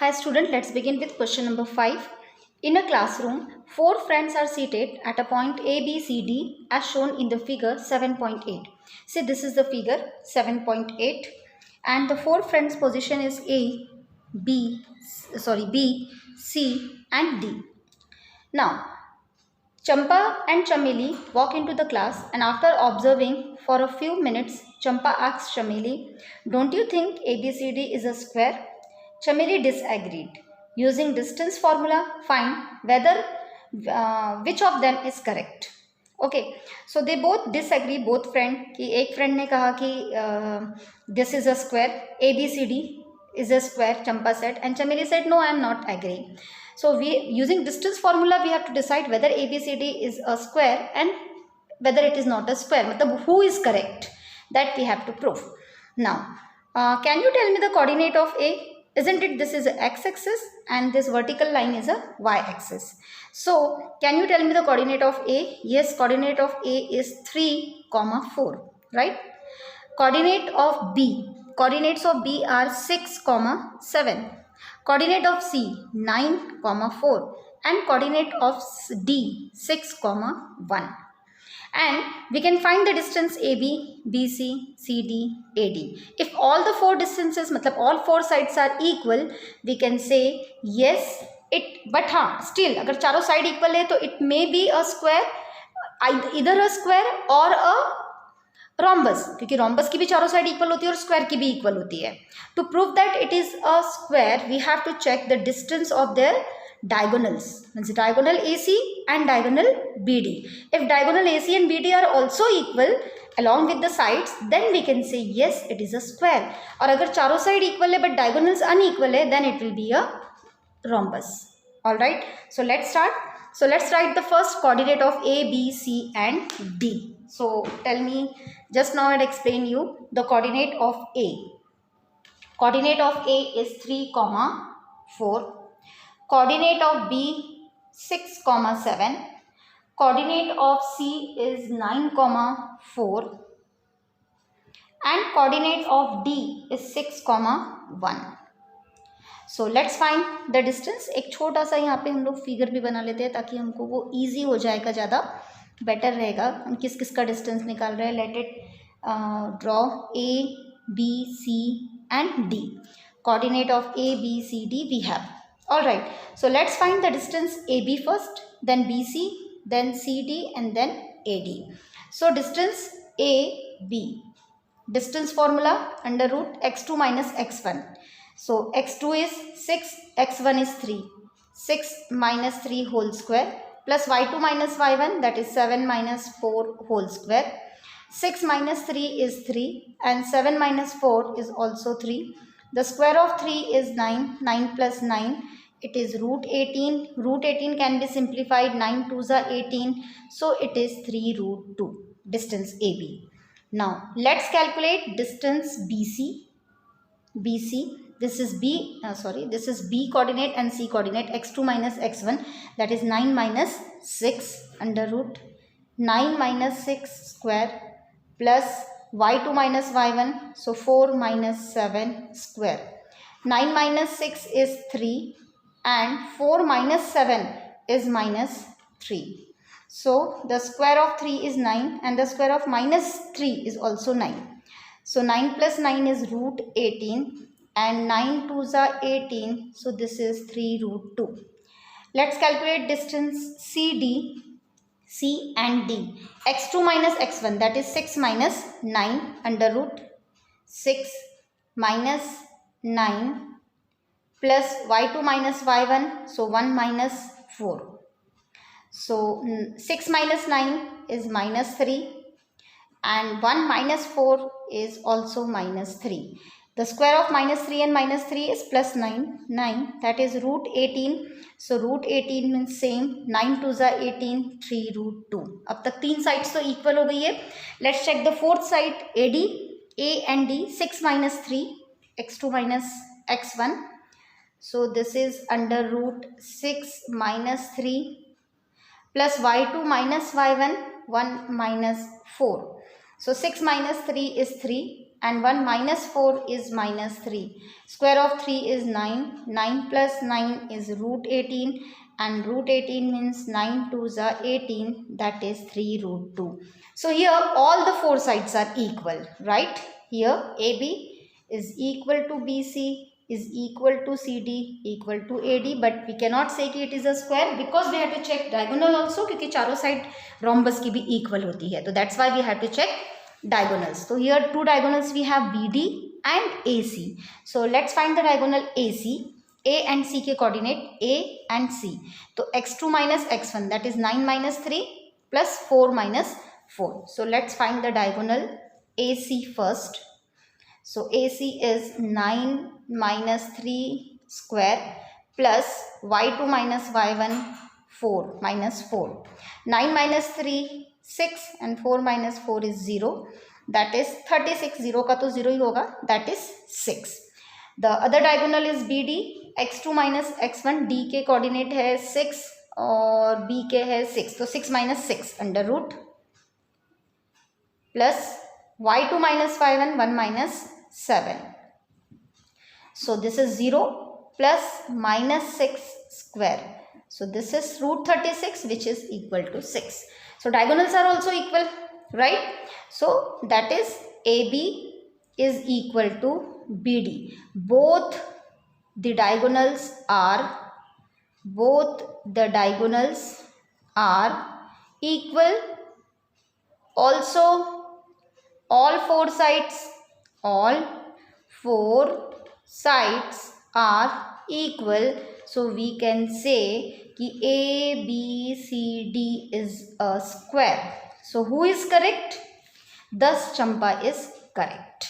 Hi student, let's begin with question number 5. In a classroom, 4 friends are seated at a point A, B, C, D as shown in the figure 7.8. See, this is the figure 7.8 and the 4 friends position is B, C and D. Now, Champa and Chameli walk into the class and after observing for a few minutes, Champa asks Chameli, "Don't you think ABCD is a square?" Chameli disagreed. Using distance formula, find whether which of them is correct. Okay, so they both disagree, both friend. कि एक friend ने कहा कि this is a square, ABCD is a square, Champa said, and Chameli said no, I am not agreeing. So we using distance formula we have to decide whether ABCD is a square and whether it is not a square. मतलब who is correct, that we have to prove. Now, can you tell me the coordinate of A? Isn't it this is a x-axis and this vertical line is a y-axis. So can you tell me the coordinate of A? Yes, coordinate of A is 3, 4, right? Coordinate of B. Coordinates of B are 6, 7. Coordinate of C 9, 4 and coordinate of D 6, 1. And we can find the distance AB, BC, CD, AD. If all the 4 distances, matlab all 4 sides are equal, we can say yes, but हाँ, still अगर चारों side equal है तो it may be a square, either a square or a rhombus, क्योंकि rhombus की भी चारों side equal होती है और square की भी equal होती है. To prove that it is a square, we have to check the distance of their diagonals, means diagonal AC and diagonal BD. If diagonal AC and BD are also equal along with the sides, then we can say yes, it is a square. और अगर चारों side equal है but diagonals unequal है, then it will be a rhombus. All right. So let's start. So let's write the first coordinate of A, B, C and D. So tell me, just now I had explained you the coordinate of A. Coordinate of A is 3, 4. Coordinate of B 6, 7. Coordinate of C is 9, 4. And coordinate of D is 6, 1. So let's find the distance. एक छोटा सा यहाँ पे हम लोग figure भी बना लेते हैं ताकि हमको वो easy हो जाएगा, ज़्यादा बेटर रहेगा. हम किस किस का डिस्टेंस निकाल रहे हैं. Let it draw A, B, C and D. Coordinate of A, B, C, D we have. All right. So let's find the distance AB first, then BC, then CD and then AD. So distance AB. Distance formula under root x2 minus x1. So x2 is 6, x1 is 3. 6 minus 3 whole square plus y2 minus y1, that is 7 minus 4 whole square. 6 minus 3 is 3 and 7 minus 4 is also 3. The square of 3 is 9. 9 plus 9, it is root 18. Root 18 can be simplified. 9 2s are 18. So it is 3 root 2. Distance AB. Now let's calculate distance BC. BC. This is this is B coordinate and C coordinate. X2 minus x1, that is 9 minus 6 under root 9 minus 6 square plus y2 minus y1, so 4 minus 7 square. 9 minus 6 is 3 and 4 minus 7 is minus 3. So the square of 3 is 9 and the square of minus 3 is also 9. So 9 plus 9 is root 18 and 9 2s are 18. So this is 3 root 2. Let's calculate distance CD, C and D. X2 minus x1, that is 6 minus 9 under root 6 minus 9 plus y2 minus y1, so 1 minus 4. So 6 minus 9 is minus 3 and 1 minus 4 is also minus 3. The square of minus 3 and minus 3 is plus 9. 9, that is root 18. So root 18 means same. 9 2s are 18. 3 root 2. अब तक तीन sides तो equal हो गई है. Let's check the fourth side. AD, A and D. 6 minus 3. X2 minus X1. So this is under root 6 minus 3 plus y2 minus y1, 1 minus 4. So 6 minus 3 is 3 and 1 minus 4 is minus 3. Square of 3 is 9. 9 plus 9 is root 18, and root 18 means 9 2s are 18, that is 3 root 2. So here all the four sides are equal, right? Here AB is equal to BC, is equal to CD, equal to AD, but we cannot say कि it is a square because we have to check diagonal also, क्योंकि चारों side rhombus की भी equal होती है, तो that's why we have to check diagonals. So here two diagonals we have BD and AC. So let's find the diagonal AC. A and C के coordinate A and C. तो x2 minus x1, that is 9 minus 3 plus 4 minus 4. So let's find the diagonal AC first. So AC is 9 minus 3 square plus y2 minus y1 4 minus 4. 9 minus 3 6 and 4 minus 4 is 0. That is 36. 0 का तो 0 ही होगा. That is 6. The other diagonal is BD. x2 minus x1. D के coordinate है 6 और B के है 6. तो 6 minus 6 under root plus y2 minus y1 1 minus 7. So this is 0 plus minus 6 square. So this is root 36, which is equal to 6. So diagonals are also equal, right? So that is AB is equal to BD. Both the diagonals are equal. Also all four sides are equal. So we can say कि ABCD is a square. So who is correct? Thus Champa is correct.